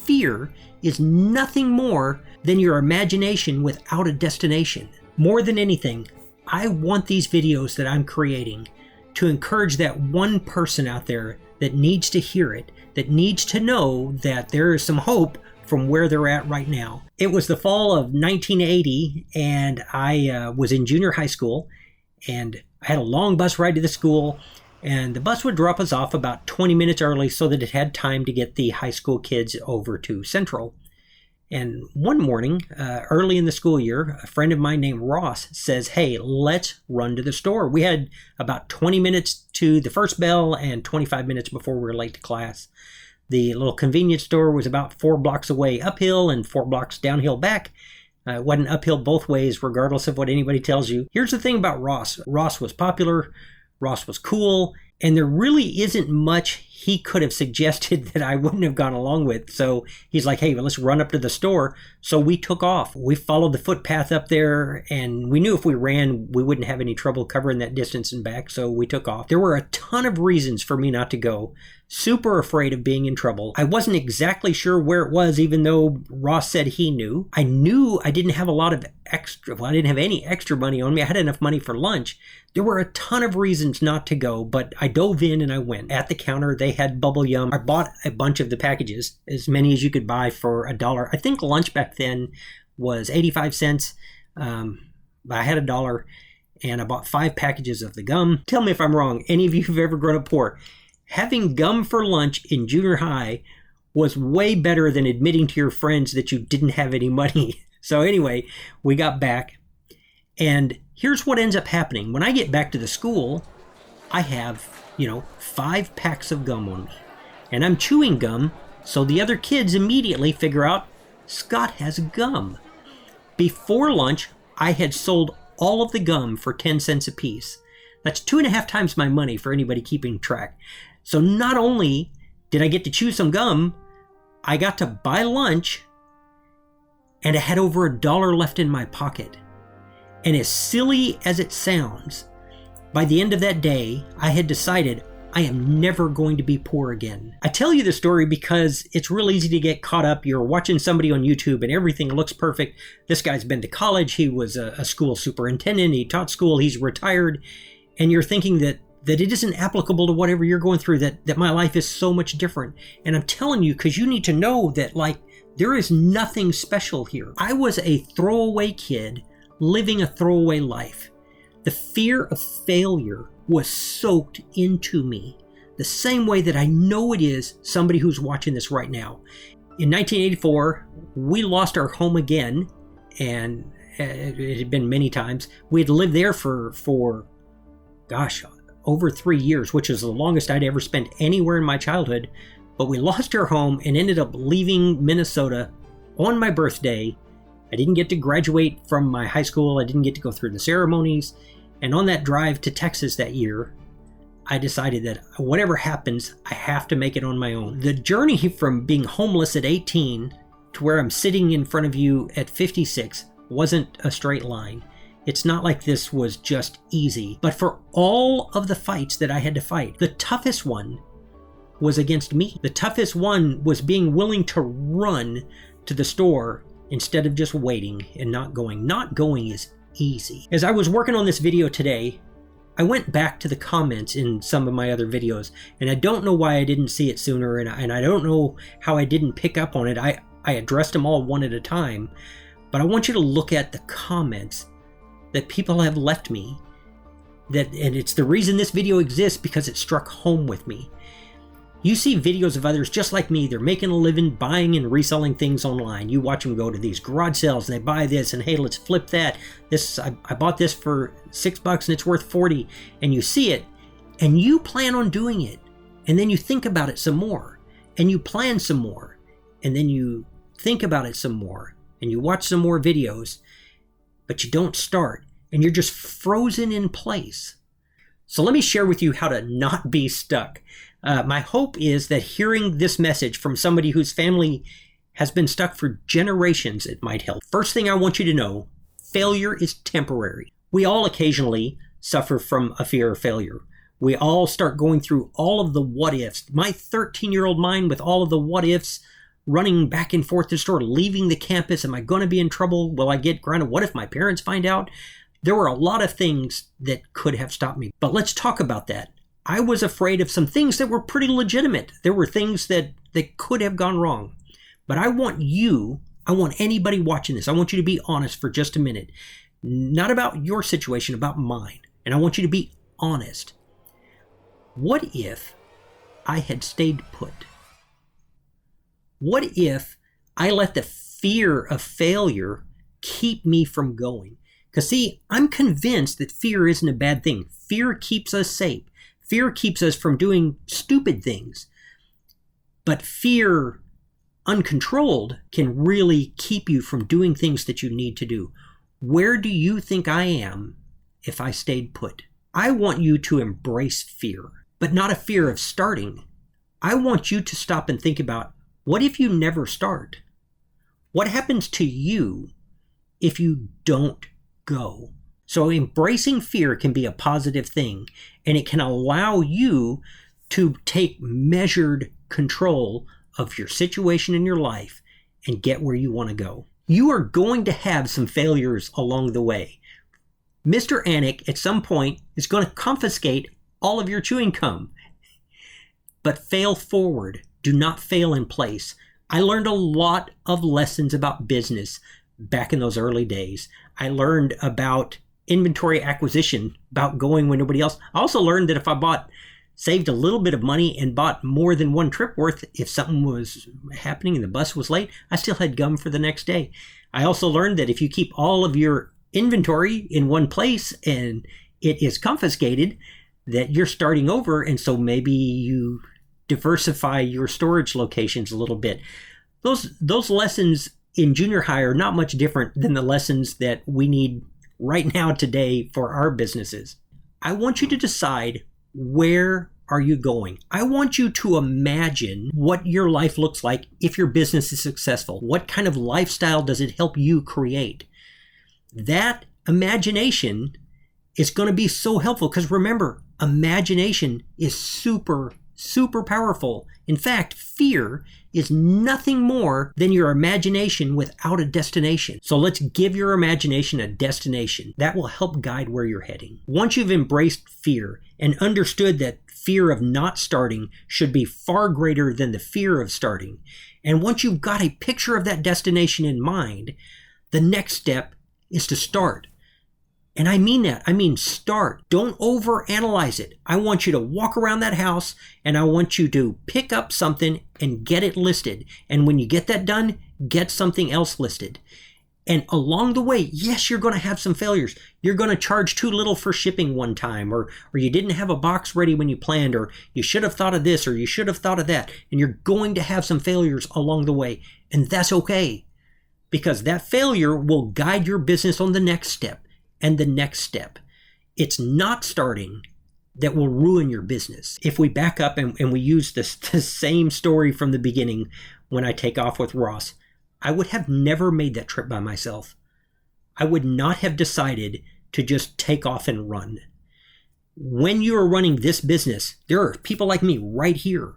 fear is nothing more than your imagination without a destination. More than anything, I want these videos that I'm creating to encourage that one person out there that needs to hear it, that needs to know that there is some hope from where they're at right now. It was the fall of 1980, and I was in junior high school, and I had a long bus ride to the school, and the bus would drop us off about 20 minutes early so that it had time to get the high school kids over to Central. And one morning, early in the school year, a friend of mine named Ross says, "Hey, let's run to the store." We had about 20 minutes to the first bell and 25 minutes before we were late to class. The little convenience store was about 4 blocks away uphill and 4 blocks downhill back. It wasn't uphill both ways, regardless of what anybody tells you. Here's the thing about Ross. Ross was popular, Ross was cool, and there really isn't much he could have suggested that I wouldn't have gone along with. So he's like, "Hey, well, let's run up to the store." So we took off. We followed the footpath up there, and we knew if we ran, we wouldn't have any trouble covering that distance and back, so we took off. There were a ton of reasons for me not to go. Super afraid of being in trouble. I wasn't exactly sure where it was, even though Ross said he knew. I knew I didn't have a lot of extra, well, I didn't have any extra money on me. I had enough money for lunch. There were a ton of reasons not to go, but I dove in and I went. At the counter, they had bubble yum. I bought a bunch of the packages, as many as you could buy for $1. I think lunch back then was 85 cents. I had $1, and I bought 5 packages of the gum. Tell me if I'm wrong. Any of you who've ever grown up poor, having gum for lunch in junior high was way better than admitting to your friends that you didn't have any money. So anyway, we got back, and here's what ends up happening. When I get back to the school, I have, 5 packs of gum on me, and I'm chewing gum, so the other kids immediately figure out Scott has gum. Before lunch, I had sold all of the gum for 10 cents a piece. That's 2.5 times my money for anybody keeping track. So not only did I get to chew some gum, I got to buy lunch, and I had over $1 left in my pocket. And as silly as it sounds, by the end of that day, I had decided I am never going to be poor again. I tell you the story because it's real easy to get caught up. You're watching somebody on YouTube and everything looks perfect. This guy's been to college. He was a school superintendent. He taught school. He's retired. And you're thinking that it isn't applicable to whatever you're going through, that my life is so much different. And I'm telling you, because you need to know that, there is nothing special here. I was a throwaway kid living a throwaway life. The fear of failure was soaked into me the same way that I know it is somebody who's watching this right now. In 1984, we lost our home again, and it had been many times. We had lived there for over 3 years, which is the longest I'd ever spent anywhere in my childhood. But we lost our home and ended up leaving Minnesota on my birthday. I didn't get to graduate from my high school. I didn't get to go through the ceremonies. And on that drive to Texas that year, I decided that whatever happens, I have to make it on my own. The journey from being homeless at 18 to where I'm sitting in front of you at 56 wasn't a straight line. It's not like this was just easy. But for all of the fights that I had to fight, the toughest one was against me. The toughest one was being willing to run to the store instead of just waiting and not going. Not going is easy. As I was working on this video today, I went back to the comments in some of my other videos, and I don't know why I didn't see it sooner, and I don't know how I didn't pick up on it. I addressed them all one at a time, but I want you to look at the comments that people have left me, and it's the reason this video exists, because it struck home with me. You see videos of others just like me. They're making a living buying and reselling things online. You watch them go to these garage sales and they buy this and, hey, let's flip that. I bought this for $6 and it's worth $40. And you see it and you plan on doing it. And then you think about it some more and you plan some more. And then you think about it some more and you watch some more videos, but you don't start and you're just frozen in place. So let me share with you how to not be stuck. My hope is that hearing this message from somebody whose family has been stuck for generations, it might help. First thing I want you to know, failure is temporary. We all occasionally suffer from a fear of failure. We all start going through all of the what ifs. My 13-year-old mind with all of the what ifs running back and forth to the store, leaving the campus. Am I going to be in trouble? Will I get grounded? What if my parents find out? There were a lot of things that could have stopped me. But let's talk about that. I was afraid of some things that were pretty legitimate. There were things that could have gone wrong. But I want anybody watching this, I want you to be honest for just a minute. Not about your situation, about mine. And I want you to be honest. What if I had stayed put? What if I let the fear of failure keep me from going? Because see, I'm convinced that fear isn't a bad thing. Fear keeps us safe. Fear keeps us from doing stupid things. But fear uncontrolled can really keep you from doing things that you need to do. Where do you think I am if I stayed put? I want you to embrace fear, but not a fear of starting. I want you to stop and think about, what if you never start? What happens to you if you don't go? So embracing fear can be a positive thing, and it can allow you to take measured control of your situation in your life and get where you want to go. You are going to have some failures along the way. Mr. Anik at some point is going to confiscate all of your chewing gum. But fail forward. Do not fail in place. I learned a lot of lessons about business back in those early days. I learned about inventory acquisition, about going when nobody else. I also learned that if I saved a little bit of money and bought more than one trip worth, if something was happening and the bus was late, I still had gum for the next day. I also learned that if you keep all of your inventory in one place and it is confiscated, that you're starting over, and so maybe you diversify your storage locations a little bit. Those lessons in junior high are not much different than the lessons that we need right now today for our businesses. I want you to decide, where are you going? I want you to imagine what your life looks like if your business is successful. What kind of lifestyle does it help you create? That imagination is going to be so helpful, because remember, imagination is super powerful. In fact, fear is nothing more than your imagination without a destination. So let's give your imagination a destination. That will help guide where you're heading. Once you've embraced fear and understood that fear of not starting should be far greater than the fear of starting, and once you've got a picture of that destination in mind, the next step is to start. And I mean that. I mean start. Don't overanalyze it. I want you to walk around that house and I want you to pick up something and get it listed. And when you get that done, get something else listed. And along the way, yes, you're going to have some failures. You're going to charge too little for shipping one time, or you didn't have a box ready when you planned, or you should have thought of this, or you should have thought of that. And you're going to have some failures along the way. And that's okay, because that failure will guide your business on the next step. And the next step. It's not starting that will ruin your business. If we back up and we use the same story from the beginning, when I take off with Ross, I would have never made that trip by myself. I would not have decided to just take off and run. When you are running this business, there are people like me right here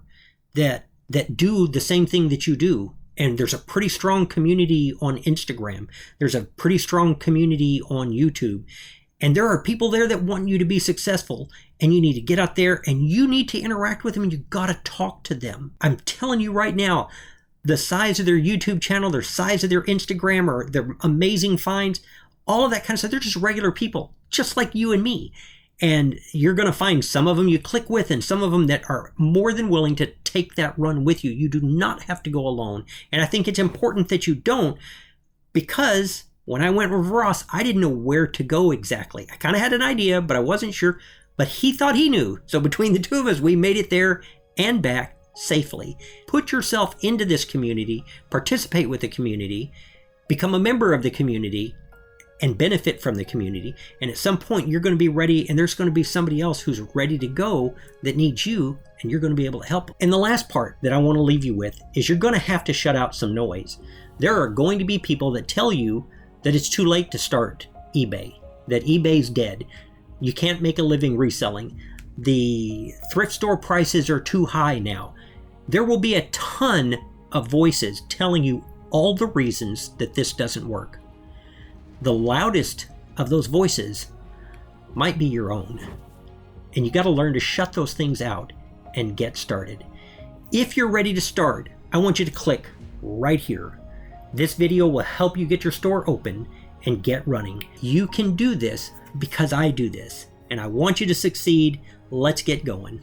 that do the same thing that you do. And there's a pretty strong community on Instagram. There's a pretty strong community on YouTube. And there are people there that want you to be successful. And you need to get out there and you need to interact with them, and you got to talk to them. I'm telling you right now, the size of their YouTube channel, their size of their Instagram, or their amazing finds, all of that kind of stuff, they're just regular people, just like you and me. And you're going to find some of them you click with and some of them that are more than willing to take that run with you. You do not have to go alone. And I think it's important that you don't, because when I went with Ross, I didn't know where to go exactly. I kind of had an idea, but I wasn't sure. But he thought he knew. So between the two of us, we made it there and back safely. Put yourself into this community, participate with the community, become a member of the community, and benefit from the community. And at some point you're going to be ready, and there's going to be somebody else who's ready to go that needs you, and you're going to be able to help. And the last part that I want to leave you with is you're going to have to shut out some noise. There are going to be people that tell you that it's too late to start eBay, that eBay's dead. You can't make a living reselling. The thrift store prices are too high now. There will be a ton of voices telling you all the reasons that this doesn't work. The loudest of those voices might be your own. And you got to learn to shut those things out and get started. If you're ready to start, I want you to click right here. This video will help you get your store open and get running. You can do this because I do this, and I want you to succeed. Let's get going.